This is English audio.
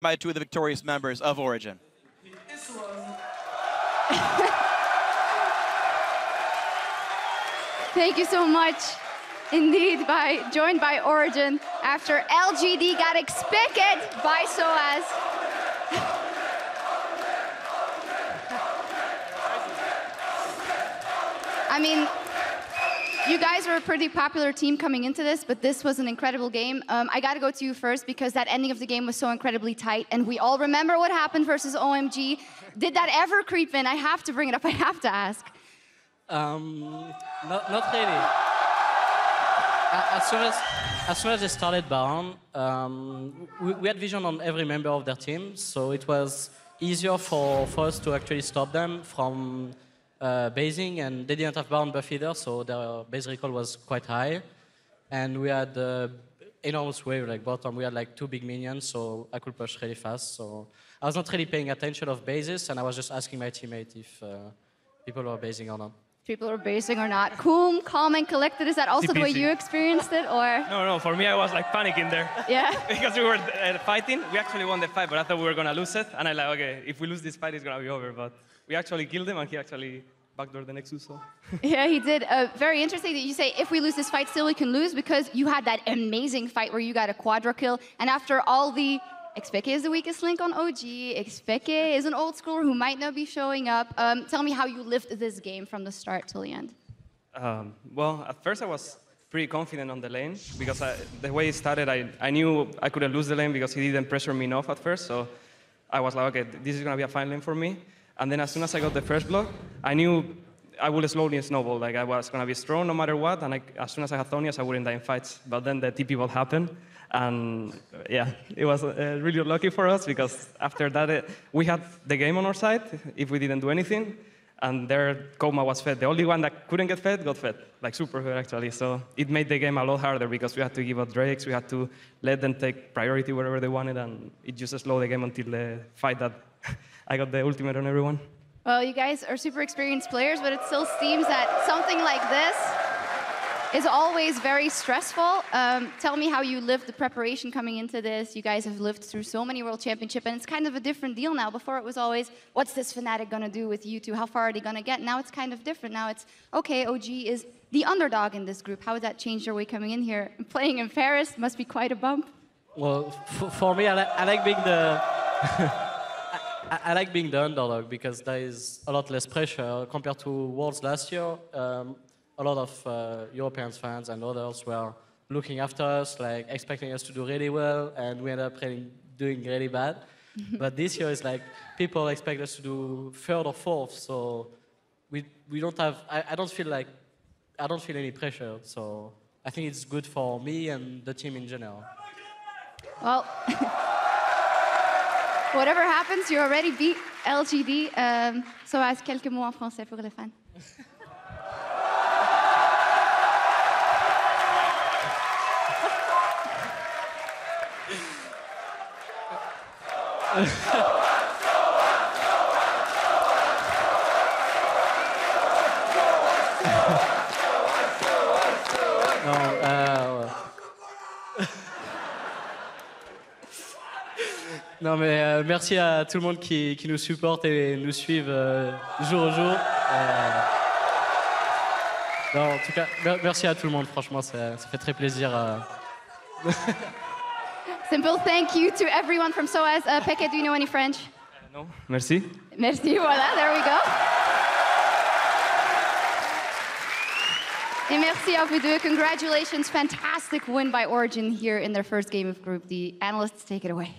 by two of the victorious members of Origen. Thank you so much. Indeed, joined by Origen after LGD got expected by SOAS. I mean, you guys were a pretty popular team coming into this, but this was an incredible game. I got to go to you first because that ending of the game was so incredibly tight, and we all remember what happened versus OMG. Did that ever creep in? I have to bring it up. I have to ask. Not really. As soon as they started Baron, we had vision on every member of their team, so it was easier for us to actually stop them from basing, and they didn't have Baron buff either, so their base recall was quite high. And we had enormous wave, like bottom, we had like 2 big minions, so I could push really fast. So I was not really paying attention of bases, and I was just asking my teammate if people were basing or not. People are basing or not. Cool, calm and collected. Is that also the way you experienced it, or? No, for me I was like panicking there. Yeah? Because we were fighting. We actually won the fight, but I thought we were gonna lose it. And I like, okay, if we lose this fight, it's gonna be over. But we actually killed him, and he actually backdoored the Nexus. So. Yeah, he did. Very interesting that you say if we lose this fight, still we can lose, because you had that amazing fight where you got a quadra kill, and after all the XPK is the weakest link on OG. XPK is an old schooler who might not be showing up. Tell me how you lived this game from the start till the end. Well, at first I was pretty confident on the lane because the way it started, I knew I couldn't lose the lane because he didn't pressure me enough at first. So I was like, okay, this is going to be a fine lane for me. And then as soon as I got the first block, I knew I would slowly snowball. Like I was going to be strong no matter what. And as soon as I had Thonius, I wouldn't die in fights. But then the TP bot happened. And yeah, it was really lucky for us because after that, we had the game on our side if we didn't do anything. And their Coma was fed. The only one that couldn't get fed got fed, like super good actually. So it made the game a lot harder because we had to give out Drakes, we had to let them take priority wherever they wanted, and it just slowed the game until the fight that I got the ultimate on everyone. Well, you guys are super experienced players, but it still seems that something like this is always very stressful. Tell me how you lived the preparation coming into this. You guys have lived through so many World Championships, and it's kind of a different deal now. Before it was always, what's this Fnatic gonna do with you two? How far are they gonna get? Now it's kind of different. Now it's, okay, OG is the underdog in this group. How has that changed your way coming in here? Playing in Paris must be quite a bump. Well, for me, I like being the... I like being the underdog because there is a lot less pressure compared to Worlds last year. A lot of European fans and others were looking after us, like expecting us to do really well, and we ended up doing really bad. But this year is like people expect us to do third or fourth, so we don't have. I don't feel any pressure. So I think it's good for me and the team in general. Well, whatever happens, you already beat LGD. SOAS, quelques mots en français pour les fans. Non, mais merci à tout le monde qui nous supporte et nous suivent jour au jour. Non, en tout cas, merci à tout le monde, franchement, ça fait très plaisir. Simple thank you to everyone from SOAS. Peke, do you know any French? No, merci. Merci, voilà, there we go. Et merci à vous deux. Congratulations, fantastic win by Origen here in their first game of group. The analysts take it away.